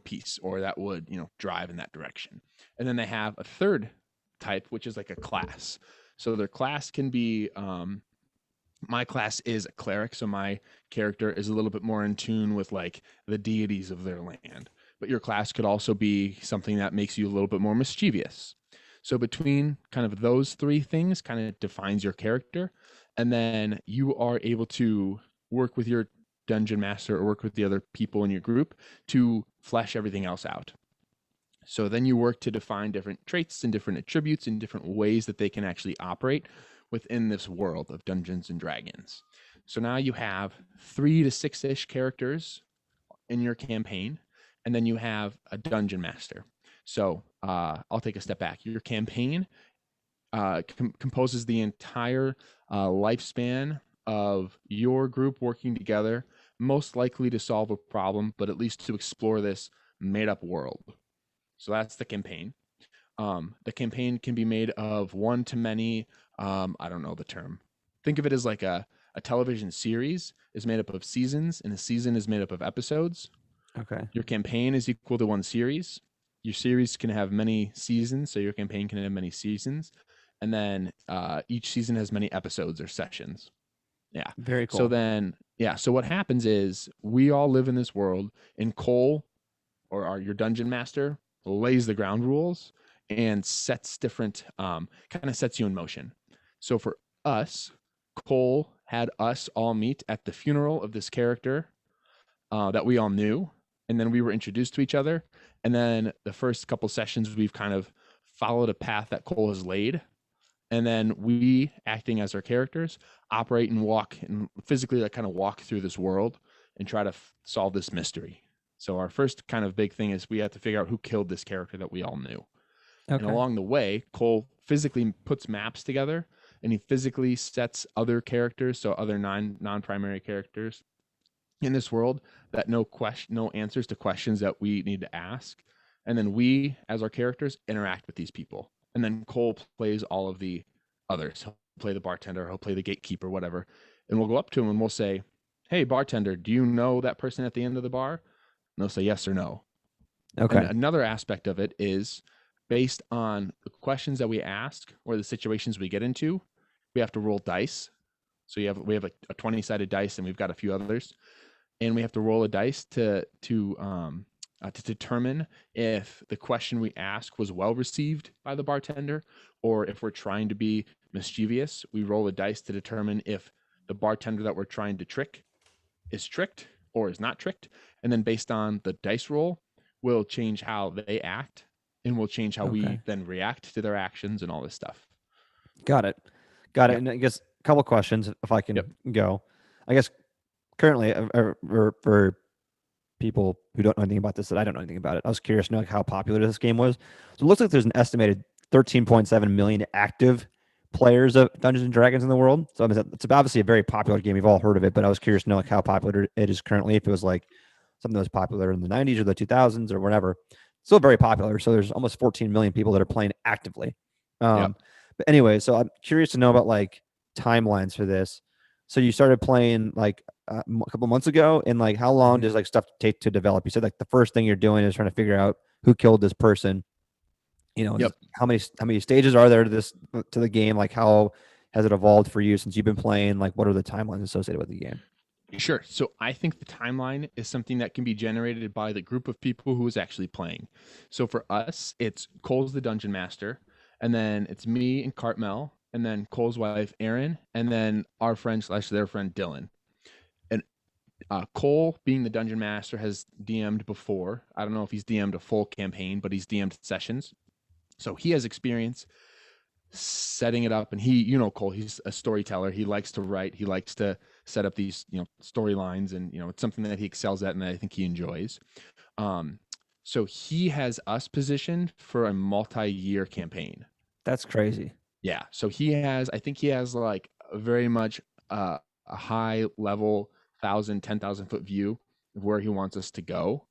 peace, or that would, drive in that direction. And then they have a third type, which is like a class. So their class can be, my class is a cleric. So my character is a little bit more in tune with like the deities of their land. But your class could also be something that makes you a little bit more mischievous. So between kind of those 3 things kind of defines your character. And then you are able to work with your dungeon master or work with the other people in your group to flesh everything else out. So then you work to define different traits and different attributes and different ways that they can actually operate within this world of Dungeons and Dragons. So now you have 3 to 6-ish characters in your campaign, and then you have a dungeon master. So I'll take a step back. Your campaign composes the entire lifespan of your group working together, most likely to solve a problem, but at least to explore this made up world. So that's the campaign. The campaign can be made of one to many. I don't know the term. Think of it as like a television series is made up of seasons, and a season is made up of episodes. Okay. Your campaign is equal to one series. Your series can have many seasons, so your campaign can have many seasons. And then each season has many episodes or sessions. Yeah. Very So cool. then, yeah. So what happens is we all live in this world, and Cole, your dungeon master, lays the ground rules and sets different, kind of sets you in motion. So for us, Cole had us all meet at the funeral of this character that we all knew, and then we were introduced to each other. And then the first couple sessions, we've kind of followed a path that Cole has laid, and then we, acting as our characters, operate and walk and physically like kind of walk through this world and try to solve this mystery. So our first kind of big thing is we have to figure out who killed this character that we all knew. And Okay. along the way, Cole physically puts maps together, and he physically sets other characters, so other non-primary characters in this world, that no answers to questions that we need to ask. And then we, as our characters, interact with these people. And then Cole plays all of the others. He'll play the bartender, he'll play the gatekeeper, whatever. And we'll go up to him and we'll say, "Hey, bartender, do you know that person at the end of the bar?" And they'll say yes or no. And Okay. another aspect of it is based on the questions that we ask or the situations we get into, we have to roll dice. So we have a 20-sided dice, and we've got a few others, and we have to roll a dice to determine if the question we ask was well received by the bartender, or if we're trying to be mischievous. We roll a dice to determine if the bartender that we're trying to trick is tricked or is not tricked, and then based on the dice roll, we'll change how they act, and we'll change how Okay. we then react to their actions and all this stuff. Got it. Got it. Yep. And I guess a couple questions, if I Yep. can go. I guess currently, for people who don't know anything about this, that I don't know anything about it, I was curious to know like how popular this game was. So it looks like there's an estimated 13.7 million active players of Dungeons and Dragons in the world. So I mean, it's obviously a very popular game. We've all heard of it, but I was curious to know like how popular it is currently. If it was like something that was popular in the 90s or the 2000s or whatever, still very popular. So there's almost 14 million people that are playing actively. Yep. But anyway, so I'm curious to know about like timelines for this. So you started playing like a couple months ago, and like how long Mm-hmm. does like stuff take to develop? You said like the first thing you're doing is trying to figure out who killed this person. Yep. How many stages are there to the game? Like how has it evolved for you since you've been playing? Like what are the timelines associated with the game? Sure. So I think the timeline is something that can be generated by the group of people who is actually playing. So for us, it's Cole's the dungeon master, and then it's me and Cartmel, and then Cole's wife Erin, and then our friend slash their friend Dylan. And Cole, being the dungeon master, has DM'd before. I don't know if he's DM'd a full campaign, but he's DM'd sessions. So he has experience setting it up, and Cole, he's a storyteller. He likes to write, he likes to set up these storylines, and it's something that he excels at and that I think he enjoys. So he has us positioned for a multi-year campaign. That's crazy. Yeah, so I think he has like very much a high level 10,000 foot view of where he wants us to go.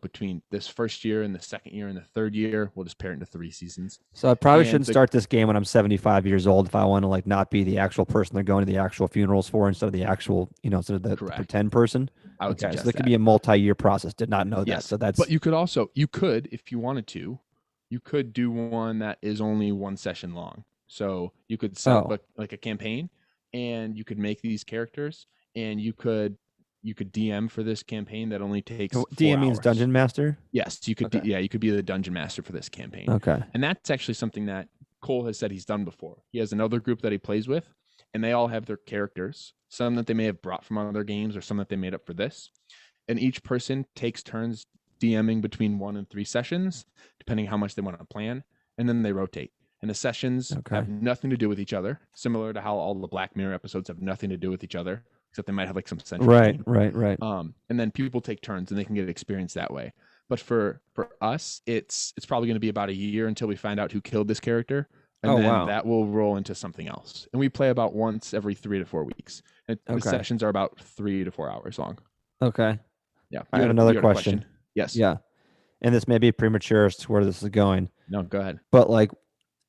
Between this first year and the second year and the third year, we'll just pair it into 3 seasons. So I probably And shouldn't start this game when I'm 75 years old if I want to like not be the actual person they're going to the actual funerals for instead of the actual, instead of the correct, pretend person. I would Okay, so suggest that could that. be a multi-year process. Did not know that. Yes, So that's but you could, if you wanted to, you could do one that is only one session long. So you could set up oh, like a campaign, and you could make these characters, and you could DM for this campaign that only takes DM 4 means hours. dungeon master. Yes, you could. Okay. Yeah, you could be the dungeon master for this campaign, Okay. and that's actually something that Cole has said he's done before. He has another group that he plays with, and they all have their characters. Some that they may have brought from other games, or some that they made up for this. And each person takes turns DMing between 1 and 3 sessions, depending how much they want to plan, and then they rotate. And the sessions Okay. have nothing to do with each other, similar to how all the Black Mirror episodes have nothing to do with each other, except they might have like some central Right. theme. Right. And then people take turns, and they can get experience that way. But for us, it's probably going to be about a year until we find out who killed this character. and Oh then wow. that will roll into something else. And we play about once every 3 to 4 weeks. And the Okay. sessions are about 3 to 4 hours long. Okay. Yeah. I have another You had a question. question? Yes. Yeah. And this may be premature as to where this is going, No, go ahead. but like,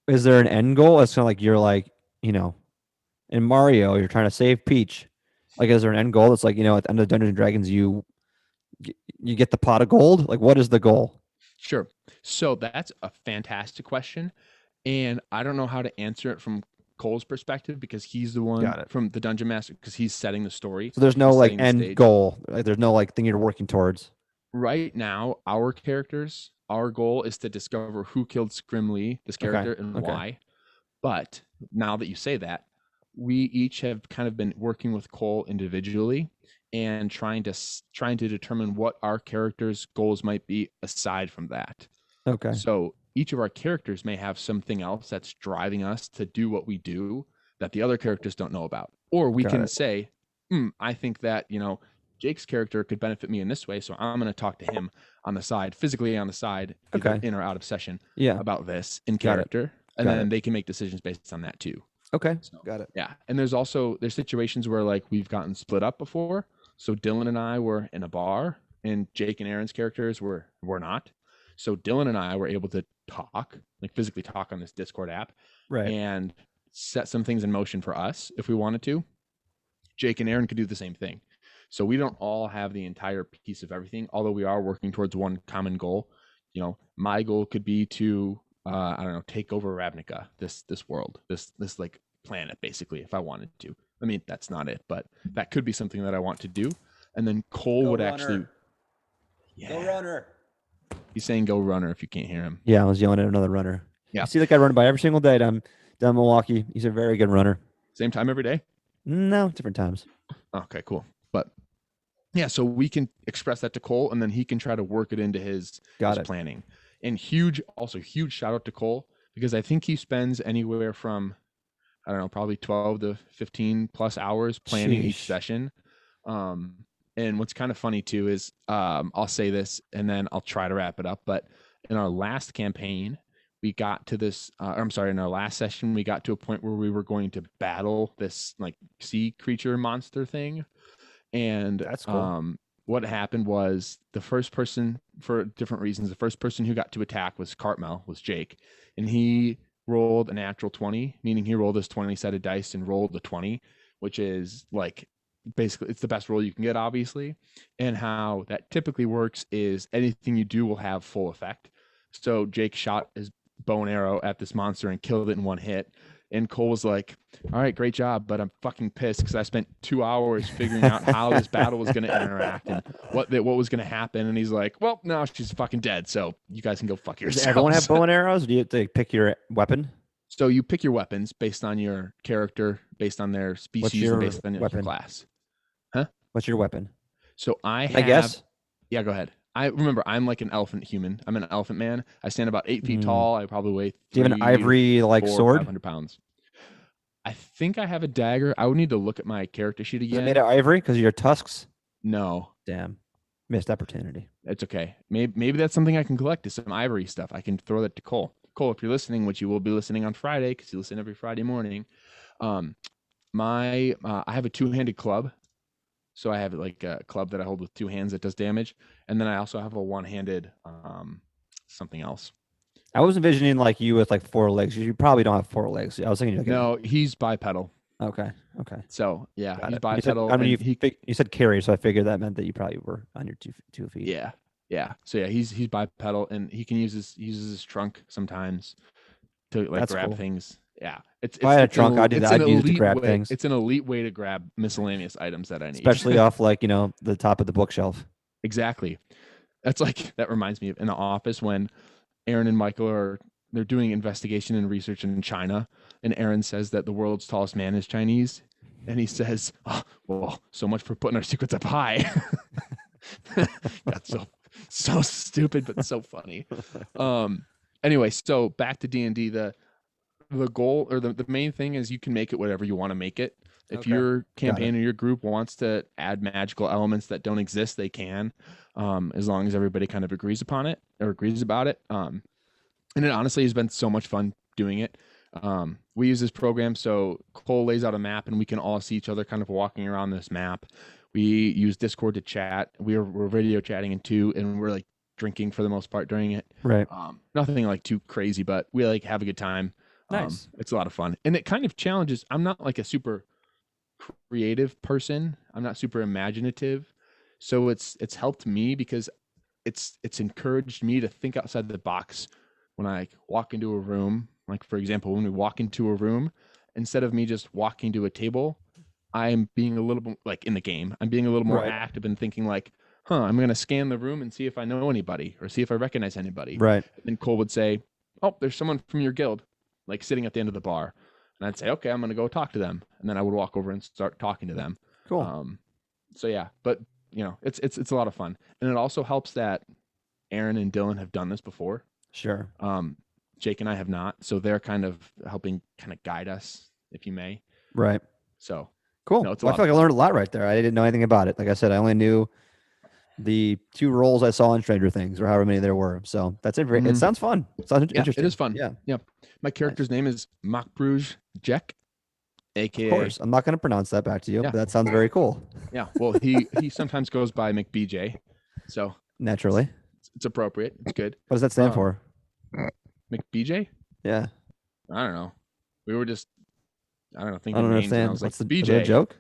is there an end goal? It's kind of like you're like, in Mario, you're trying to save Peach. Like, is there an end goal? That's like, at the end of Dungeons and Dragons, you get the pot of gold. Like, what is the goal? Sure. So that's a fantastic question. And I don't know how to answer it from Cole's perspective because he's the one Got it. from the dungeon master because he's setting the story. So there's no He's like setting the end stage. goal. Like, there's no like thing you're working towards. Right now, our characters, our goal is to discover who killed Scrimly, this Okay. character, and Okay. why. But now that you say that, we each have kind of been working with Cole individually and trying to determine what our characters' goals might be aside from that. Okay. So each of our characters may have something else that's driving us to do what we do that the other characters don't know about. Or we Got can it. say, I think that, Jake's character could benefit me in this way. So I'm going to talk to him on the side, physically on the side, either Okay. in or out of session Yeah. about this in Got it. character. And Got then it. they can make decisions based on that too. Okay. So, Got it. yeah. And there's situations where like we've gotten split up before. So Dylan and I were in a bar and Jake and Aaron's characters were not. So Dylan and I were able to talk, like physically talk on this Discord app Right. and set some things in motion for us if we wanted to. Jake and Aaron could do the same thing. So we don't all have the entire piece of everything, although we are working towards one common goal. My goal could be to I don't know, take over Ravnica, this world, this like planet, basically, if I wanted to. I mean, that's not it, but that could be something that I want to do. And then Cole would actually, Go runner. He's saying "Go runner" if you can't hear him. Yeah, I was yelling at another runner. Yeah. I see that guy running by every single day down Milwaukee. He's a very good runner. Same time every day. No, different times. Okay, cool. But yeah, so we can express that to Cole, and then he can try to work it into his planning. And huge shout out to Cole because I think he spends anywhere from, I don't know, probably 12 to 15 plus hours planning each session. And what's kind of funny too is I'll say this and then I'll try to wrap it up. But in our last campaign, we got to this, in our last session, we got to a point where we were going to battle this like sea creature monster thing. And that's cool. What happened was the first person, for different reasons, the first person who got to attack was Jake. And he rolled a natural 20, meaning he rolled his 20-sided dice and rolled the 20, which is like basically it's the best roll you can get, obviously. And how that typically works is anything you do will have full effect. So Jake shot his bow and arrow at this monster and killed it in one hit. And Cole was like, all right, great job, but I'm fucking pissed because I spent 2 hours figuring out how this battle was going to interact and what was going to happen. And he's like, well, no, she's fucking dead, so you guys can go fuck yourselves. Does everyone have bow and arrows? Do you have to pick your weapon? So you pick your weapons based on your character, based on their species, and based on your class. Huh? What's your weapon? So I guess. Yeah, go ahead. I'm like an elephant human. I'm an elephant man. I stand about 8 feet tall. I probably weigh. Do you have an ivory sword? 500 pounds. I think I have a dagger. I would need to look at my character sheet again. Is it made of ivory because of your tusks? No. Damn. Missed opportunity. It's okay. Maybe that's something I can collect is some ivory stuff. I can throw that to Cole. Cole, if you're listening, which you will be listening on Friday because you listen every Friday morning, I have a two-handed club. So I have like a club that I hold with 2 hands that does damage. And then I also have a one-handed something else. I was envisioning like you with like 4 legs. You probably don't have 4 legs. I was thinking no, he's bipedal. Okay. So yeah, he's bipedal. You said carry, so I figured that meant that you probably were on your 2 feet. Yeah. So yeah, he's bipedal and he can uses his trunk sometimes to like grab things. Yeah, if I had a trunk, I'd do that. I'd use it to grab things. It's an elite way to grab miscellaneous items that I need, especially off like the top of the bookshelf. Exactly. That reminds me of in the office when Aaron and Michael they're doing investigation and research in China, and Aaron says that the world's tallest man is Chinese, and he says, "Oh, well, so much for putting our secrets up high." That's so stupid, but so funny. Anyway, so back to D&D. The goal or the main thing is you can make it whatever you want to make it. If your campaign or your group wants to add magical elements that don't exist, they can, as long as everybody kind of agrees upon it or agrees about it. And it honestly has been so much fun doing it. We use this program so Cole lays out a map and we can all see each other kind of walking around this map. We use Discord to chat. We're video chatting in two, and we're like drinking for the most part during it. Right. Nothing like too crazy, but we like have a good time. Nice. It's a lot of fun, and it kind of challenges. I'm not like a super creative person. I'm not super imaginative, so it's helped me because it's encouraged me to think outside the box when I like, walk into a room. Like for example, when we walk into a room, instead of me just walking to a table, I'm being a little bit like in the game. I'm being a little more Right. active and thinking like, I'm going to scan the room and see if I know anybody or see if I recognize anybody. Right. And Cole would say, "Oh, there's someone from your guild, like sitting at the end of the bar." And I'd say, "Okay, I'm going to go talk to them." And then I would walk over and start talking to them. Cool. So yeah, but it's a lot of fun. And it also helps that Aaron and Dylan have done this before. Sure. Jake and I have not. So they're kind of helping kind of guide us, if you may. Right. So cool. No, it's I feel like I learned a lot right there. I didn't know anything about it. Like I said, I only knew the 2 roles I saw in Stranger Things, or however many there were. So that's it. It sounds fun. It sounds interesting. It is fun. Yeah. Yeah. My character's name is Makbruj Jek, aka. Of course, I'm not going to pronounce that back to you, but that sounds very cool. Yeah. Well, he sometimes goes by McBJ, so naturally, it's appropriate. It's good. What does that stand for? McBJ? Yeah. I don't know. We were just, I don't know, thinking I don't names. understand. And I was What's like, the, BJ. is that a joke?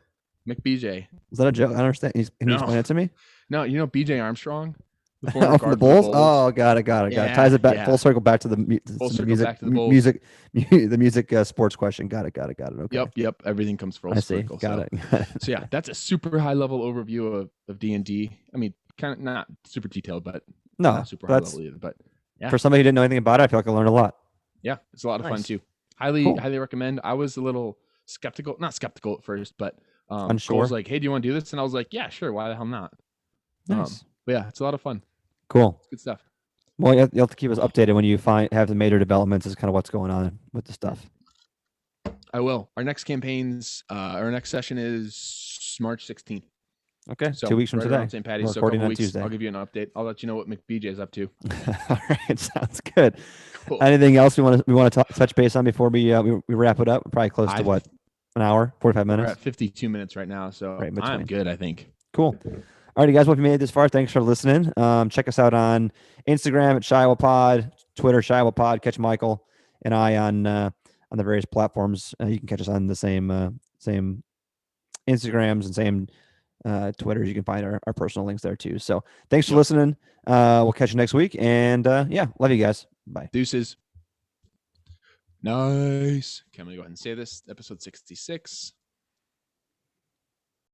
McBJ. Is that a joke? I don't understand. Can you explain it to me? No, you know BJ Armstrong? The former from the Bulls? Oh, got it. Yeah, Ties it back full circle back to the music, back to the Bulls. the music sports question. Got it. Okay. Yep. Everything comes full circle. Got it. So yeah, that's a super high level overview of D&D. I mean, kind of not super detailed, but not super high level either. But yeah, for somebody who didn't know anything about it, I feel like I learned a lot. Yeah, it's a lot of fun too. Highly recommend. I was a little not skeptical at first, but unsure. Cole was like, "Hey, do you want to do this?" And I was like, "Yeah, sure. Why the hell not?" Nice. But yeah, it's a lot of fun. Cool. Good stuff. Well, you have to keep us updated when you have the major developments as kind of what's going on with the stuff. I will. Our next our next session is March 16th. Okay, so 2 weeks from today. St. Patty's, so a couple weeks. Tuesday. I'll give you an update. I'll let you know what McBJ is up to. All right, sounds good. Cool. Anything else we want to touch base on before we wrap it up? We're probably close to what, an hour, 45 minutes. We're at 52 minutes right now, so I'm good. I think. Cool. All right, guys. Well, if you made it this far, thanks for listening. Check us out on Instagram at ShyWellPod, Twitter ShyWellPod. Catch Michael and I on the various platforms. You can catch us on the same Instagrams and same Twitters. You can find our personal links there too. So thanks for listening. We'll catch you next week. And love you guys. Bye. Deuces. Nice. Okay, I'm gonna go ahead and say this. Episode 66.